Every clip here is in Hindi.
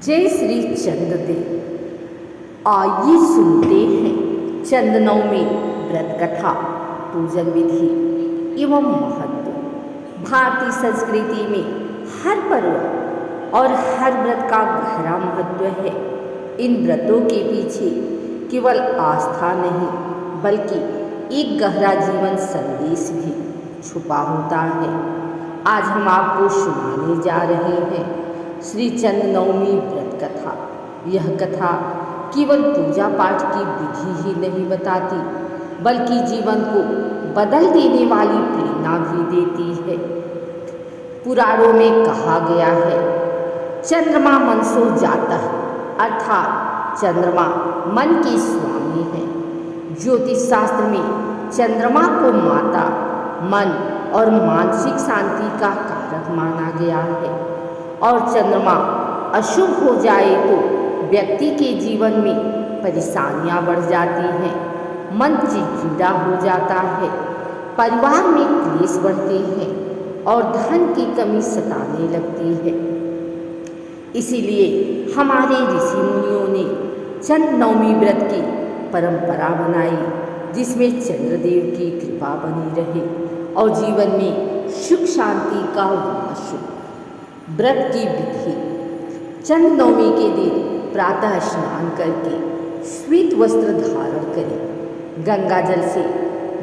जय श्री चंद्रदेव। आइए सुनते हैं चंद्र नवमी व्रत कथा, पूजन विधि एवं महत्व। भारतीय संस्कृति में हर पर्व और हर व्रत का गहरा महत्व है। इन व्रतों के पीछे केवल आस्था नहीं बल्कि एक गहरा जीवन संदेश भी छुपा होता है। आज हम आपको सुनाने जा रहे हैं श्री चंद्र नवमी व्रत कथा। यह कथा केवल पूजा पाठ की विधि ही नहीं बताती बल्कि जीवन को बदल देने वाली प्रेरणा भी देती है। पुराणों में कहा गया है, चंद्रमा मनसो जातः, अर्थात चंद्रमा मन के स्वामी है। ज्योतिष शास्त्र में चंद्रमा को माता, मन और मानसिक शांति का कारक माना गया है। और चंद्रमा अशुभ हो जाए तो व्यक्ति के जीवन में परेशानियां बढ़ जाती हैं, मन चिड़चिड़ा हो जाता है, परिवार में क्लेश बढ़ते हैं और धन की कमी सताने लगती है। इसीलिए हमारे ऋषि मुनियों ने चंद्र नवमी व्रत की परंपरा बनाई, जिसमें चंद्रदेव की कृपा बनी रहे और जीवन में सुख शांति का वास हो। व्रत की विधि। चंद्र नवमी के दिन प्रातः स्नान करके श्वेत वस्त्र धारण करें। गंगा जल से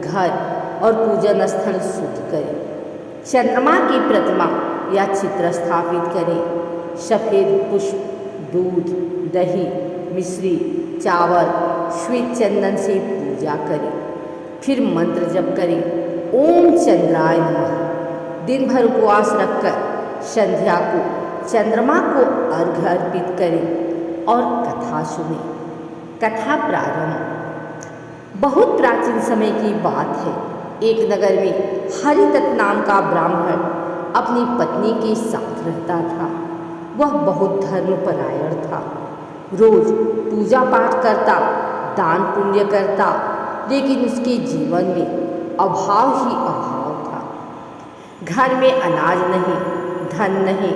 घर और पूजन स्थल शुद्ध करें। चंद्रमा की प्रतिमा या चित्र स्थापित करें। सफ़ेद पुष्प, दूध, दही, मिश्री, चावल, श्वेत चंदन से पूजा करें। फिर मंत्र जप करें, ओम चंद्राय नमः। दिन भर उपवास रखकर संध्या को चंद्रमा को अर्घ्य अर्पित करें और कथा सुने। कथा प्रारंभ। बहुत प्राचीन समय की बात है। एक नगर में हरिदत्त नाम का ब्राह्मण अपनी पत्नी के साथ रहता था। वह बहुत धर्मपरायण था, रोज पूजा पाठ करता, दान पुण्य करता, लेकिन उसके जीवन में अभाव ही अभाव था। घर में अनाज नहीं, धन नहीं,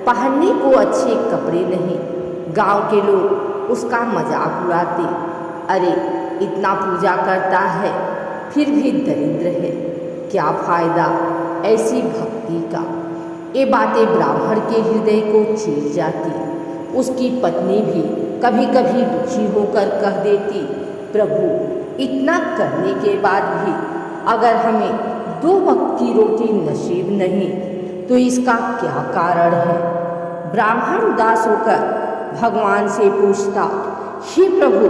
पहनने को अच्छे कपड़े नहीं। गांव के लोग उसका मजाक उड़ाते, अरे इतना पूजा करता है फिर भी दरिद्र है, क्या फायदा ऐसी भक्ति का। ये बातें ब्राह्मण के हृदय को चीर जाती। उसकी पत्नी भी कभी कभी दुखी होकर कह देती, प्रभु इतना करने के बाद भी अगर हमें 2 वक्त की रोटी नसीब नहीं तो इसका क्या कारण है। ब्राह्मण उदास होकर भगवान से पूछता, हे प्रभु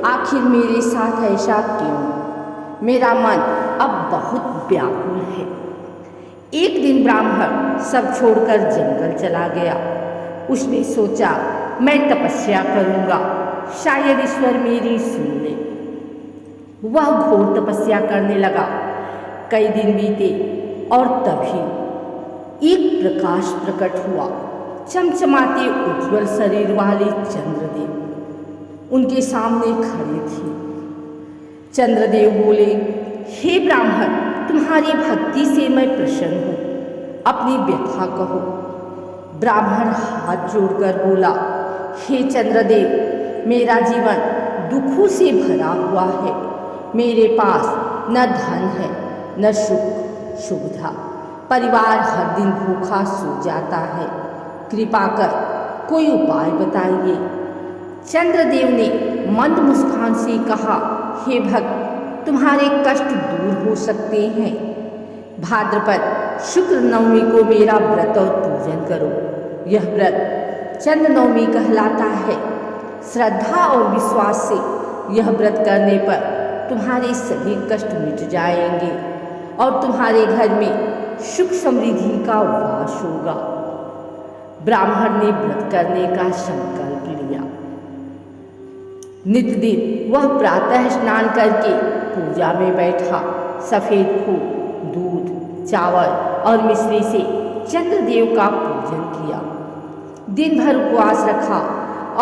आखिर मेरे साथ ऐसा क्यों? मेरा मन अब बहुत व्याकुल है। एक दिन ब्राह्मण सब छोड़कर जंगल चला गया। उसने सोचा, मैं तपस्या करूंगा, शायद ईश्वर मेरी सुन ले। वह घोर तपस्या करने लगा। कई दिन बीते और तभी एक प्रकाश प्रकट हुआ। चमचमाते उज्ज्वल शरीर वाले चंद्रदेव उनके सामने खड़े थे। चंद्रदेव बोले, हे ब्राह्मण, तुम्हारी भक्ति से मैं प्रसन्न हूँ, अपनी व्यथा कहो। ब्राह्मण हाथ जोड़कर बोला, हे चंद्रदेव, मेरा जीवन दुखों से भरा हुआ है। मेरे पास न धन है न सुख सुविधा, परिवार हर दिन भूखा सो जाता है। कृपा कर कोई उपाय बताइए। चंद्रदेव ने मंद मुस्कान से कहा, हे भक्त, तुम्हारे कष्ट दूर हो सकते हैं। भाद्रपद शुक्र नवमी को मेरा व्रत और पूजन करो। यह व्रत चंद्र नवमी कहलाता है। श्रद्धा और विश्वास से यह व्रत करने पर तुम्हारे सभी कष्ट मिट जाएंगे और तुम्हारे घर में सुख समृद्धि का वास होगा। ब्राह्मण ने व्रत करने का संकल्प लिया। नित्य दिन वह प्रातः स्नान करके पूजा में बैठा। सफ़ेद फूल, दूध, चावल और मिश्री से चंद्रदेव का पूजन किया। दिन भर उपवास रखा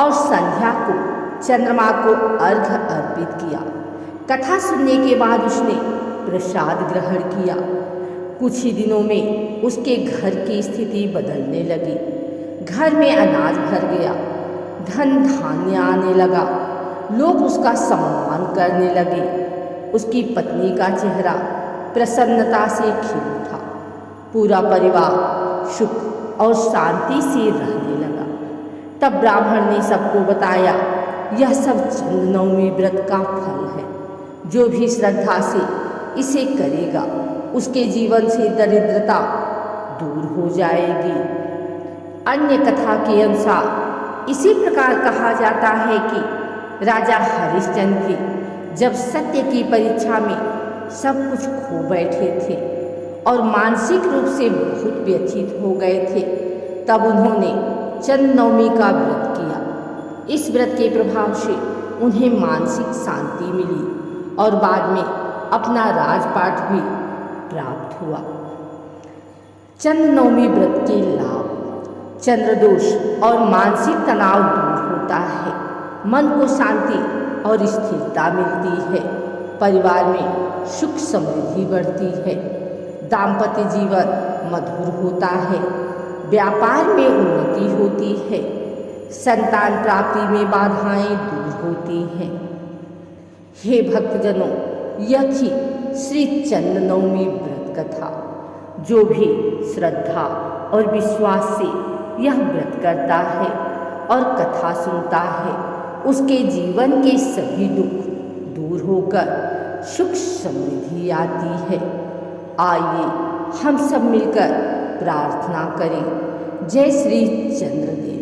और संध्या को चंद्रमा को अर्घ्य अर्पित किया। कथा सुनने के बाद उसने प्रसाद ग्रहण किया। कुछ ही दिनों में उसके घर की स्थिति बदलने लगी। घर में अनाज भर गया, धन धान्य आने लगा, लोग उसका सम्मान करने लगे। उसकी पत्नी का चेहरा प्रसन्नता से खिल उठा। पूरा परिवार सुख और शांति से रहने लगा। तब ब्राह्मण ने सबको बताया, यह सब चंद्रनवमी व्रत का फल है। जो भी श्रद्धा से इसे करेगा उसके जीवन से दरिद्रता दूर हो जाएगी। अन्य कथा के अनुसार इसी प्रकार कहा जाता है कि राजा हरिश्चंद्र भी जब सत्य की परीक्षा में सब कुछ खो बैठे थे और मानसिक रूप से बहुत व्यथित हो गए थे, तब उन्होंने चंद्रनवमी का व्रत किया। इस व्रत के प्रभाव से उन्हें मानसिक शांति मिली और बाद में अपना राजपाट भी प्राप्त हुआ। चंद्रनवमी व्रत के लाभ: चंद्रदोष और मानसिक तनाव दूर होता है, मन को शांति और स्थिरता मिलती है, परिवार में सुख समृद्धि बढ़ती है, दाम्पत्य जीवन मधुर होता है, व्यापार में उन्नति होती है, संतान प्राप्ति में बाधाएं दूर होती हैं। हे भक्तजनों, यह थी श्री चंद्रनवमी व्रत कथा। जो भी श्रद्धा और विश्वास से यह व्रत करता है और कथा सुनता है, उसके जीवन के सभी दुख दूर होकर सुख समृद्धि आती है। आइए हम सब मिलकर प्रार्थना करें। जय श्री चंद्रदेव।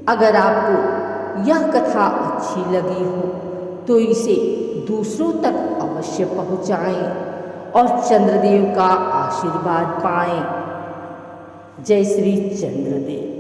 अगर आपको यह कथा अच्छी लगी हो तो इसे दूसरों तक अवश्य पहुँचाएं और चंद्रदेव का आशीर्वाद पाएं। जय श्री चंद्रदेव।